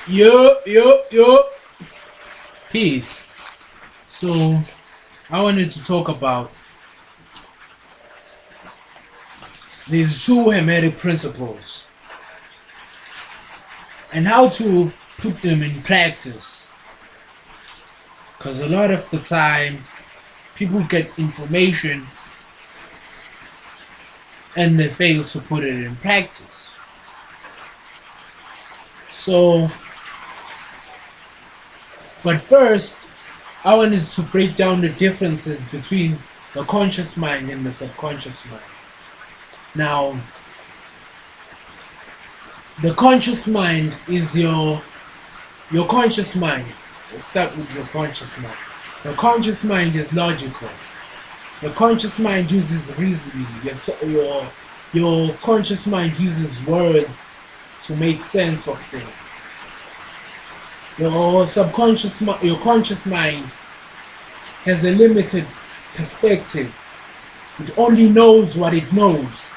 Yo. Peace. So, I wanted to talk about these two Hermetic principles and how to put them in practice. Because a lot of the time, people get information and they fail to put it in practice. So, but first, I wanted to break down the differences between the conscious mind and the subconscious mind. Now, the conscious mind is your conscious mind. Let's start with your conscious mind. The conscious mind is logical. The conscious mind uses reasoning. Your conscious mind uses words to make sense of things. Your conscious mind has a limited perspective. It only knows what it knows.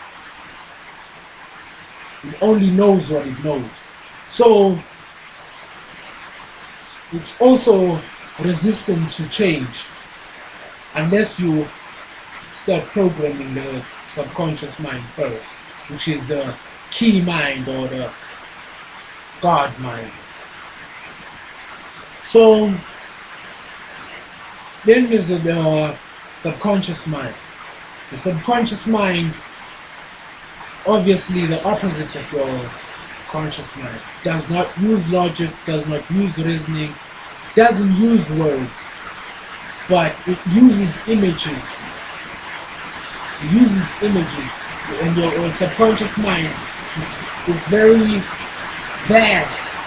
It only knows what it knows. So it's also resistant to change unless you start programming the subconscious mind first, which is the key mind or the God mind. So then there's the subconscious mind. The subconscious mind, obviously the opposite of your conscious mind, does not use logic, does not use reasoning, doesn't use words, but it uses images. It uses images, and your subconscious mind is very vast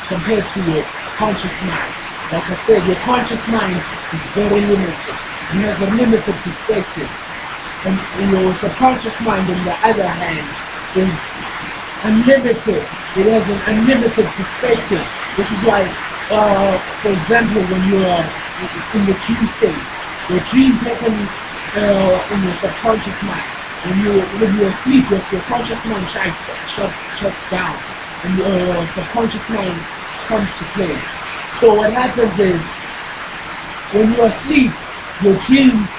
compared to your conscious mind. Like I said, your conscious mind is very limited. It has a limited perspective. And your subconscious mind, on the other hand, is unlimited. It has an unlimited perspective. This is why, for example, when you are in the dream state, your dreams happen in your subconscious mind. When you are asleep, your conscious mind shuts down, and your subconscious mind comes to play. So what happens is, when you are asleep, your dreams,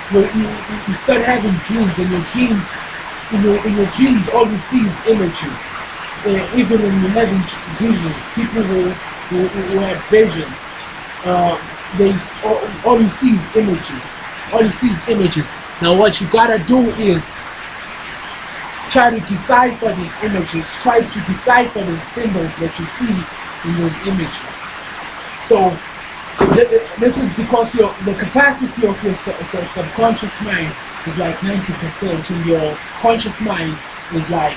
you start having dreams, and in your dreams, all you see is images. Even when you're having visions, people who have visions, all you see is images. All you see is images. Now what you gotta do is try to decipher these images, try to decipher the symbols that you see in those images. So this is because the capacity of your subconscious mind is like 90%, and your conscious mind is like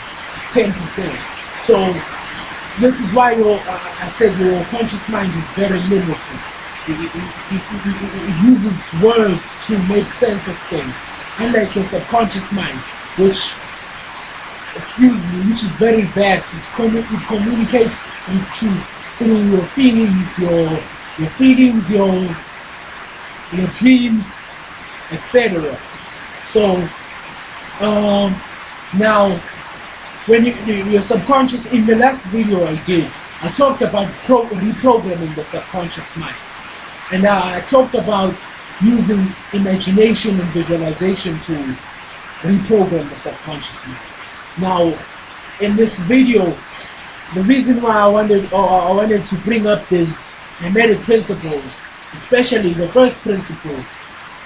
10%. So this is why I said your conscious mind is very limited. It uses words to make sense of things, unlike your subconscious mind, which is very vast. It communicates with you through your feelings, your dreams, etc. So now, when your subconscious, in the last video I talked about reprogramming the subconscious mind, and I talked about using imagination and visualization to reprogram the subconscious mind. Now, in this video, the reason why I wanted to bring up these Hermetic principles, especially the first principle,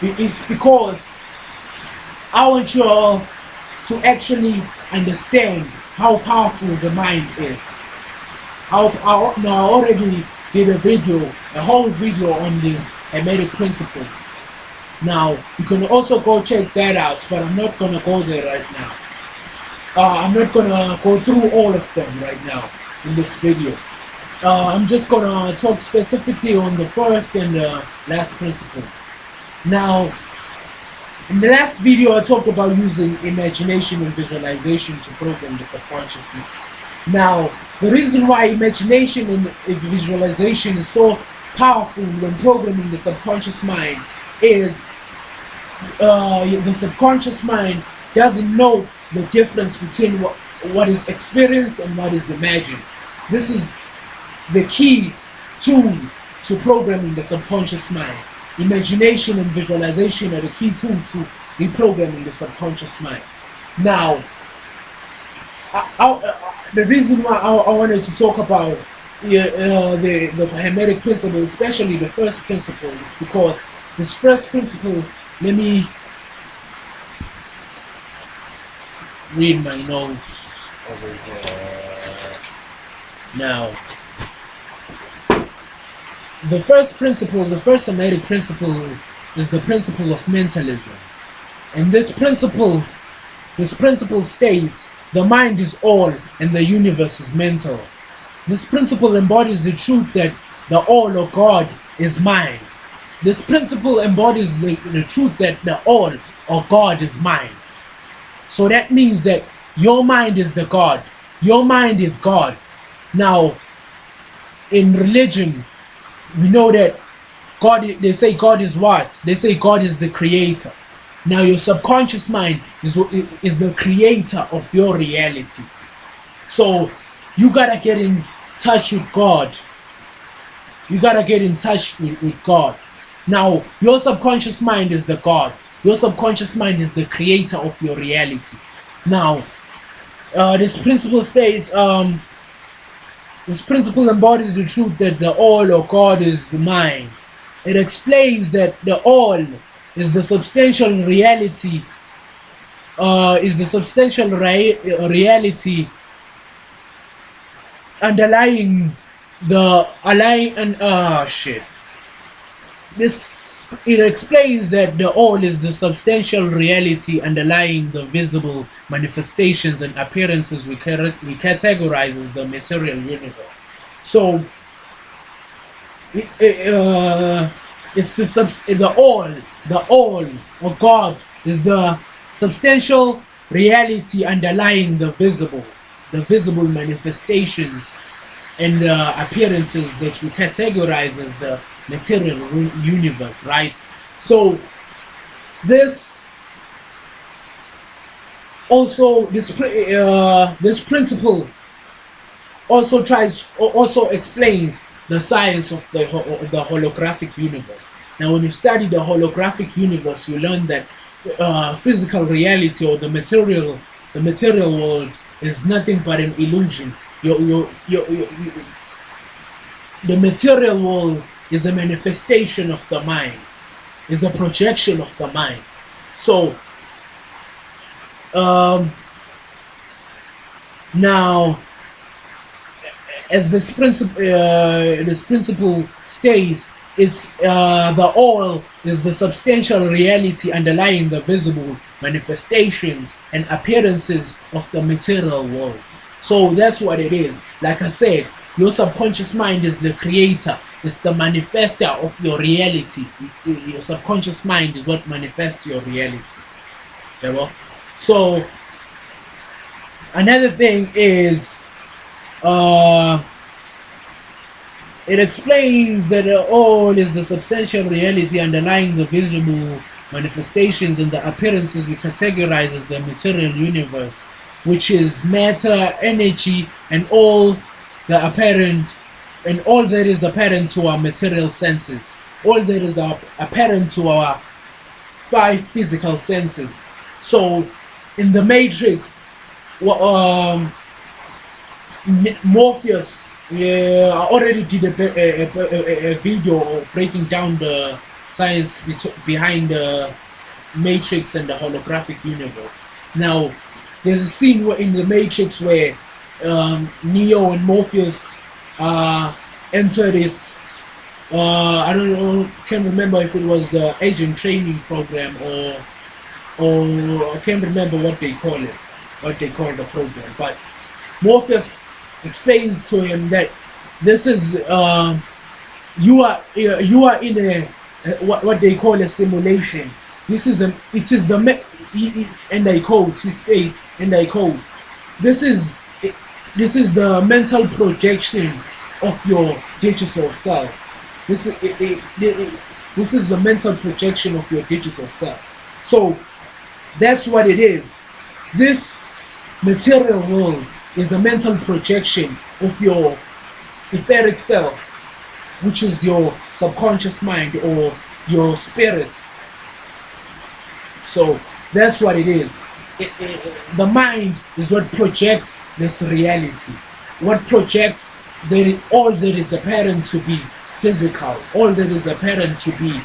it's because I want you all to actually understand how powerful the mind is. I already did a whole video on these Hermetic principles. Now, you can also go check that out, but I'm not going to go there right now. I'm not going to go through all of them right now in this video. I'm just going to talk specifically on the first and the last principle. Now, in the last video I talked about using imagination and visualization to program the subconscious mind. Now, the reason why imagination and visualization is so powerful when programming the subconscious mind is the subconscious mind doesn't know the difference between what is experienced and what is imagined. This is the key tool to programming the subconscious mind. Imagination and visualization are the key tool to reprogramming the subconscious mind. Now, the reason why I wanted to talk about the Hermetic principle, especially the first principle, is because this first principle, let me read my notes over there. Now, the first principle, the first Hermetic principle, is the principle of mentalism. And this principle states the mind is all and the universe is mental. This principle embodies the truth that the all or God is mind. This principle embodies the truth that the all or God is mind. So that means that your mind is the God. Your mind is God. Now, in religion, we know that God, they say God is what? They say God is the creator. Now your subconscious mind is the creator of your reality. So you gotta get in touch with God. You gotta get in touch with God. Now your subconscious mind is the God. Your subconscious mind is the creator of your reality. Now this principle states, this principle embodies the truth that the all or God is the mind. It explains that the all is the substantial reality, reality underlying the it explains that the all is the substantial reality underlying the visible manifestations and appearances we categorize as the material universe. So it's the all or God is the substantial reality underlying the visible manifestations and the appearances that we categorize as the material universe, right? So this principle also explains the science of the holographic universe. Now, when you study the holographic universe, you learn that physical reality or the material world is nothing but an illusion. The material world is a manifestation of the mind, is a projection of the mind. So now, as this principle states, is the all is the substantial reality underlying the visible manifestations and appearances of the material world. So that's what it is. Like I said, your subconscious mind is the creator, it's the manifester of your reality. Your subconscious mind is what manifests your reality. So another thing is it explains that all is the substantial reality underlying the visible manifestations and the appearances we categorize as the material universe, which is matter, energy, and all that is apparent to our material senses, all that is apparent to our 5 physical senses. So in the Matrix, Morpheus, I already did a video breaking down the science behind the Matrix and the holographic universe. Now, there's a scene in the Matrix where Neo and Morpheus enter this, I don't know, can't remember if it was the agent training program or I can't remember what they call the program, but Morpheus explains to him that this is you are in a what they call a simulation. And I quote, he states, and I quote, this is the mental projection of your digital self. This is the mental projection of your digital self. So that's what it is. This material world is a mental projection of your etheric self, which is your subconscious mind or your spirit. So that's what it is. The mind is what projects this reality, what projects all that is apparent to be physical, all that is apparent to be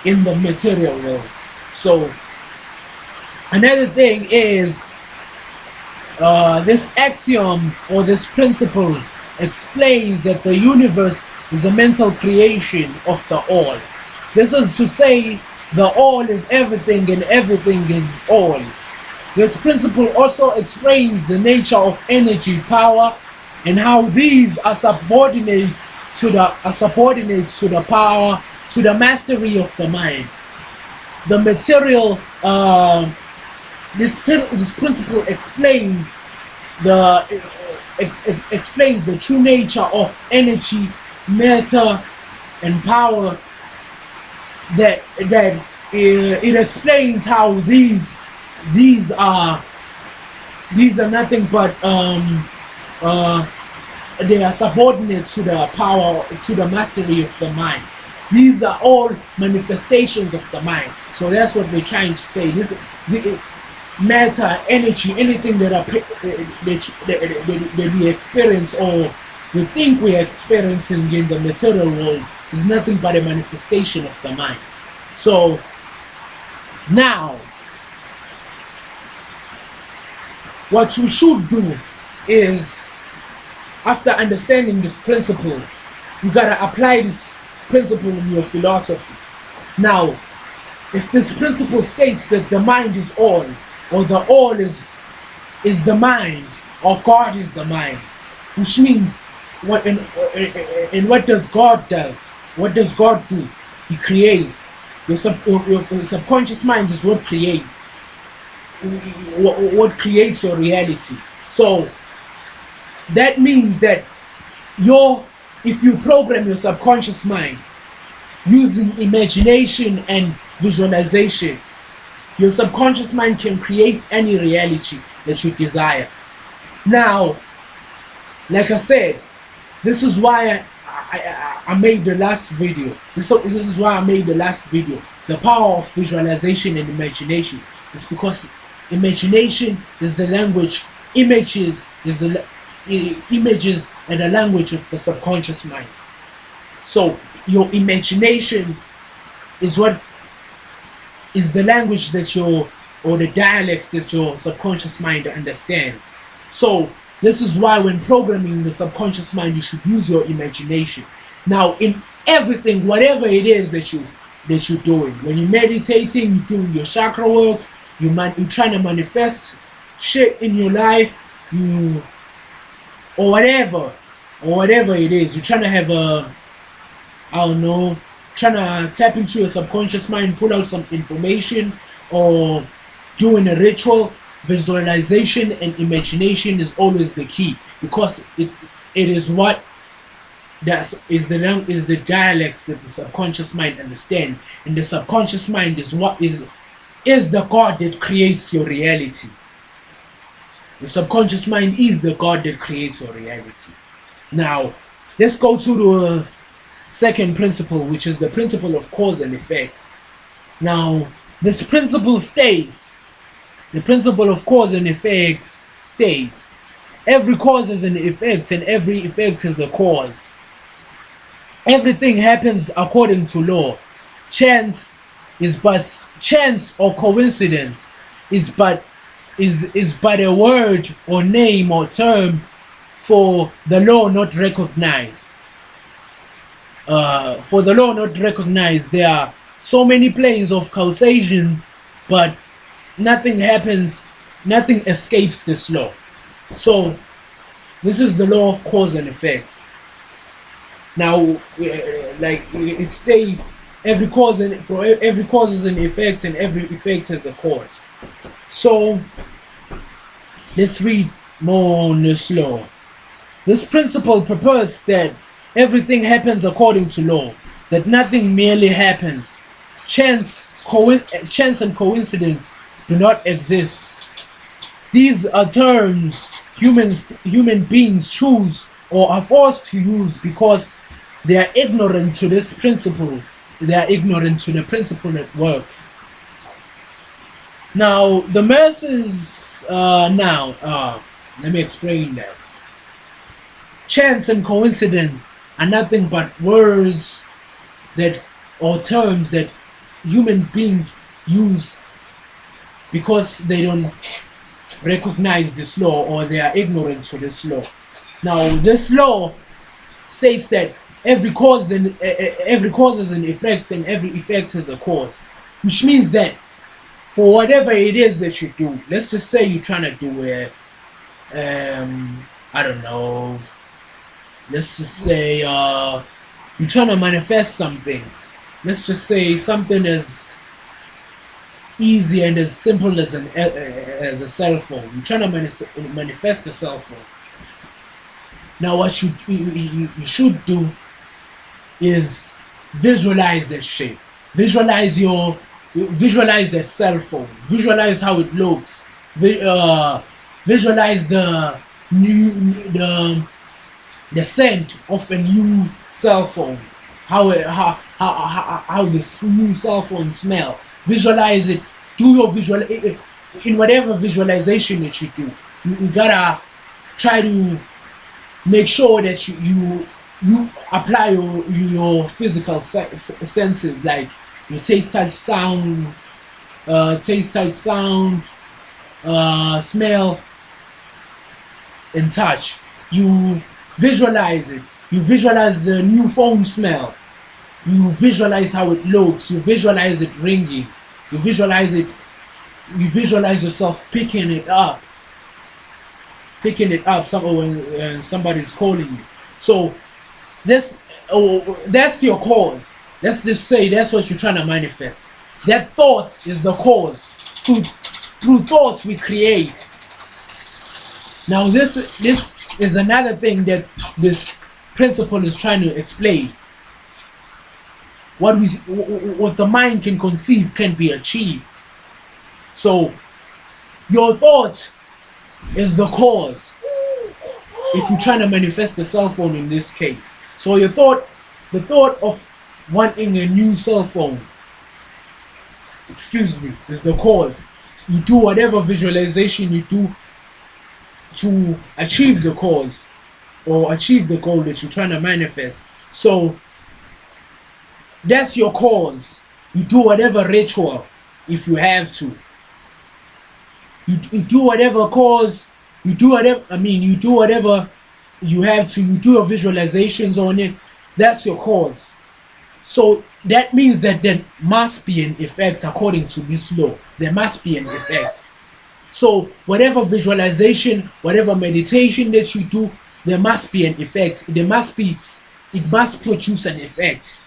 in the material world. So another thing is this axiom or this principle explains that the universe is a mental creation of the all. This is to say the all is everything and everything is all. This principle also explains the nature of energy, power, and how these are subordinate to the power, to the mastery of the mind. The material, this principle explains explains the true nature of energy, matter, and power. That it explains how these are nothing but they are subordinate to the power, to the mastery of the mind. These are all manifestations of the mind. So that's what we're trying to say. This matter, energy, anything that we experience or we think we are experiencing in the material world is nothing but a manifestation of the mind. So now, what we should do is, after understanding this principle, you gotta apply this principle in your philosophy. Now, if this principle states that the mind is all, or the all is the mind, or God is the mind, which means what does God do? What does God do? He creates. Your subconscious mind is what creates. What creates your reality. So that means that if you program your subconscious mind using imagination and visualization, your subconscious mind can create any reality that you desire. Now, like I said, this is why I made the last video. This is why I made the last video. The power of visualization and imagination is because imagination is the language. Images and the language of the subconscious mind. So your imagination is what is the language that or the dialect that your subconscious mind understands. So this is why when programming the subconscious mind, you should use your imagination. Now, in everything, whatever it is that you're doing, when you're meditating, you're doing your chakra work, you're trying to manifest shit in your life, or whatever it is, you're trying to have trying to tap into your subconscious mind, pull out some information, or doing a ritual. Visualization and imagination is always the key, because it is what is the dialects that the subconscious mind understands, and the subconscious mind is what is the God that creates your reality. The subconscious mind is the God that creates your reality. Now, let's go to the second principle, which is the principle of cause and effect. Now, this principle states, the principle of cause and effect states, every cause is an effect and every effect is a cause. Everything happens according to law. Chance or coincidence is but a word or name or term for the law not recognized. For the law not recognized, there are so many planes of causation, but nothing escapes this law. So this is the law of cause and effect. Now, like it states, every cause is an effect, and every effect has a cause. So let's read more on this law. This principle proposes that everything happens according to law, that nothing merely happens. Chance and coincidence do not exist. These are terms human beings choose or are forced to use because they are ignorant to this principle. They are ignorant to the principle at work. Now, the masses, let me explain that. Chance and coincidence are nothing but words that or terms that human beings use because they don't recognize this law or they are ignorant to this law. Now, this law states that every cause has an effect and every effect has a cause, which means that for whatever it is that you do, let's just say you're trying to do it, I don't know, let's just say you're trying to manifest something. Let's just say something as easy and as simple as as a cell phone. You're trying to manifest a cell phone. Now, what you should do is visualize that shape. Visualize that cell phone. Visualize how it looks. Visualize the scent of a new cell phone. How this new cell phone smell. Visualize it. Do your visual in whatever visualization that you do. You gotta try to make sure that you apply your physical senses, like your taste, touch, sound, smell, and touch. You visualize it. You visualize the new phone smell. You visualize how it looks. You visualize it ringing. You visualize it. You visualize yourself picking it up. When somebody's calling you. So that's your cause. Let's just say that's what you're trying to manifest. That thought is the cause. Through thoughts we create. Now this is another thing that this principle is trying to explain. What the mind can conceive can be achieved. So your thought is the cause. If you're trying to manifest the cell phone in this case. So the thought of wanting a new cell phone, is the cause. You do whatever visualization you do to achieve the cause or achieve the goal that you're trying to manifest. So that's your cause. You do whatever ritual if you have to. You do whatever cause. You do whatever you have to. You do your visualizations on it. That's your cause. So that means that there must be an effect according to this law. There must be an effect. So whatever visualization, whatever meditation that you do, there must be an effect. It must produce an effect.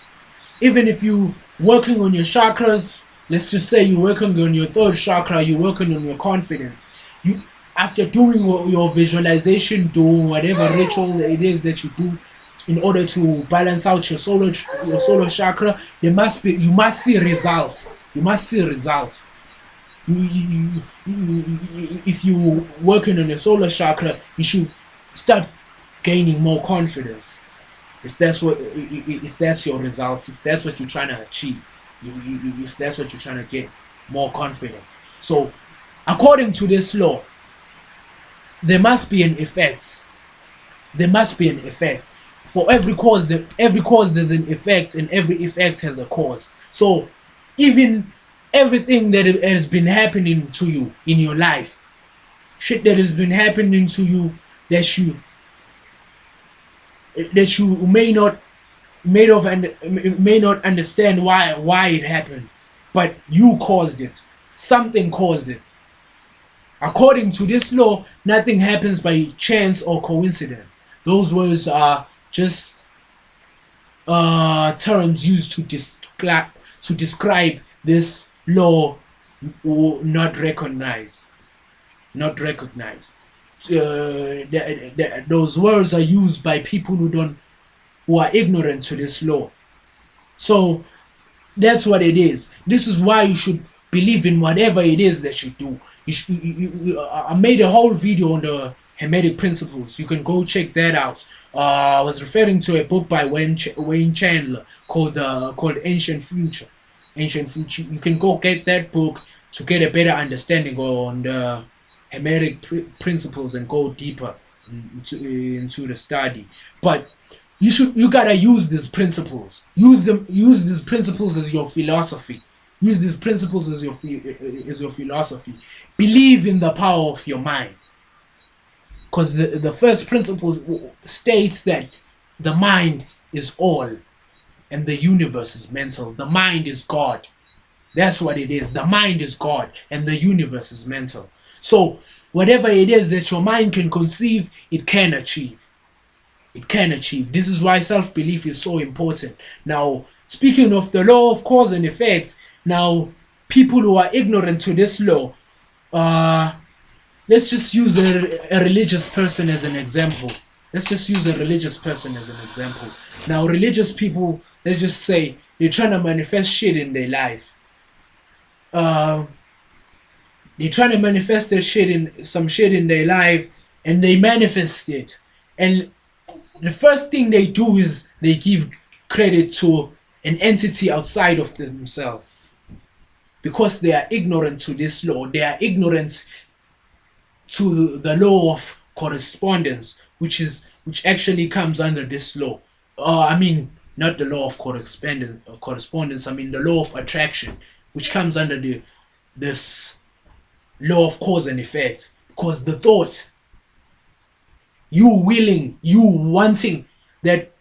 Even if you working on your chakras, let's just say you're working on your third chakra, you're working on your confidence. You after doing your visualization, doing whatever ritual it is that you do in order to balance out your solar chakra, you must see results. You must see results. If you working on your solar chakra, you should start gaining more confidence. If that's your results, if that's what you're trying to achieve, if that's what you're trying to get, more confidence. So, according to this law, there must be an effect. There must be an effect. For every cause there's an effect, and every effect has a cause. So, even everything that has been happening to you in your life, shit that has been happening to you that you may not understand why it happened, but you caused it. Something caused it. According to this law, nothing happens by chance or coincidence. Those words are just terms used to describe this law not recognized. Those words are used by people who are ignorant to this law. So that's what it is. This is why you should Believe in whatever it is that you do. I made a whole video on the Hermetic principles. You can go check that out. I was referring to a book by Wayne Chandler called Ancient Future. Ancient Future. You can go get that book to get a better understanding on the Hermetic principles and go deeper into the study. But you gotta use these principles. Use these principles as your philosophy. Use these principles as your philosophy. Believe in the power of your mind. Because the first principle states that the mind is all and the universe is mental. The mind is God. That's what it is. The mind is God and the universe is mental. So whatever it is that your mind can conceive, it can achieve. It can achieve. This is why self-belief is so important. Now, speaking of the law of cause and effect, now people who are ignorant to this law, let's just use a religious person as an example. Let's just use a religious person as an example. Now, religious people, let's just say they're trying to manifest shit in their life. They're trying to manifest some shit in their life, and they manifest it. And the first thing they do is they give credit to an entity outside of themselves. Because they are ignorant to this law. They are ignorant to the law of correspondence, which actually comes under this law. I mean, not the law of correspondence. I mean the law of attraction, which comes under this law of cause and effect. Because the thought, you wanting that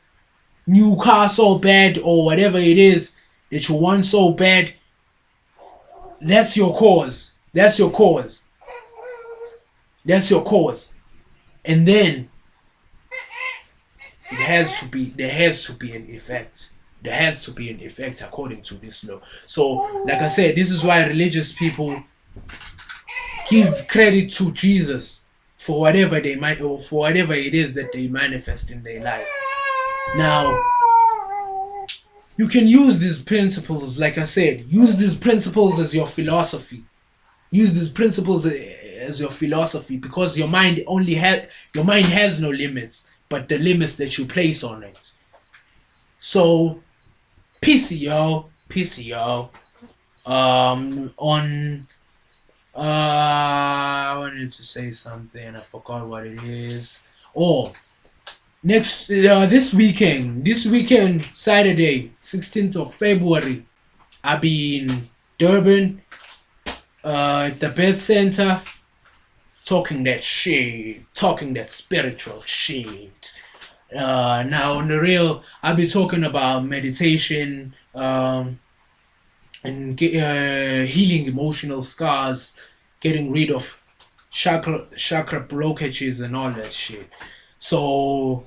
new car so bad, or whatever it is that you want so bad, that's your cause. That's your cause. That's your cause. And then there has to be an effect. There has to be an effect according to this law. So, like I said, this is why religious people give credit to Jesus for whatever they might, or for whatever it is that they manifest in their life. Now, you can use these principles, like I said, use these principles as your philosophy. Use these principles as your philosophy, because your mind has no limits, but the limits that you place on it. So, peace, y'all. I wanted to say something. I forgot what it is. Oh, this weekend, Saturday, 16th of February, I'll be in Durban, at the Bed Center, talking that spiritual shit. Now, on the real, I'll be talking about meditation, and healing emotional scars, getting rid of chakra blockages and all that shit. So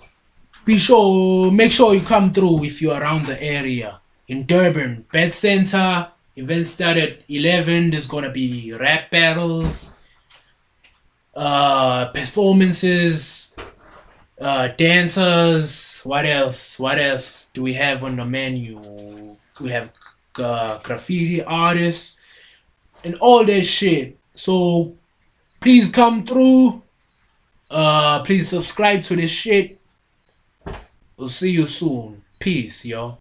make sure you come through if you're around the area. In Durban, Bed Center, event start at 11. There's gonna be rap battles, performances, dancers. What else do we have on the menu? We have graffiti artists and all that shit. So please come through. Please subscribe to this shit. We'll see you soon. Peace, y'all.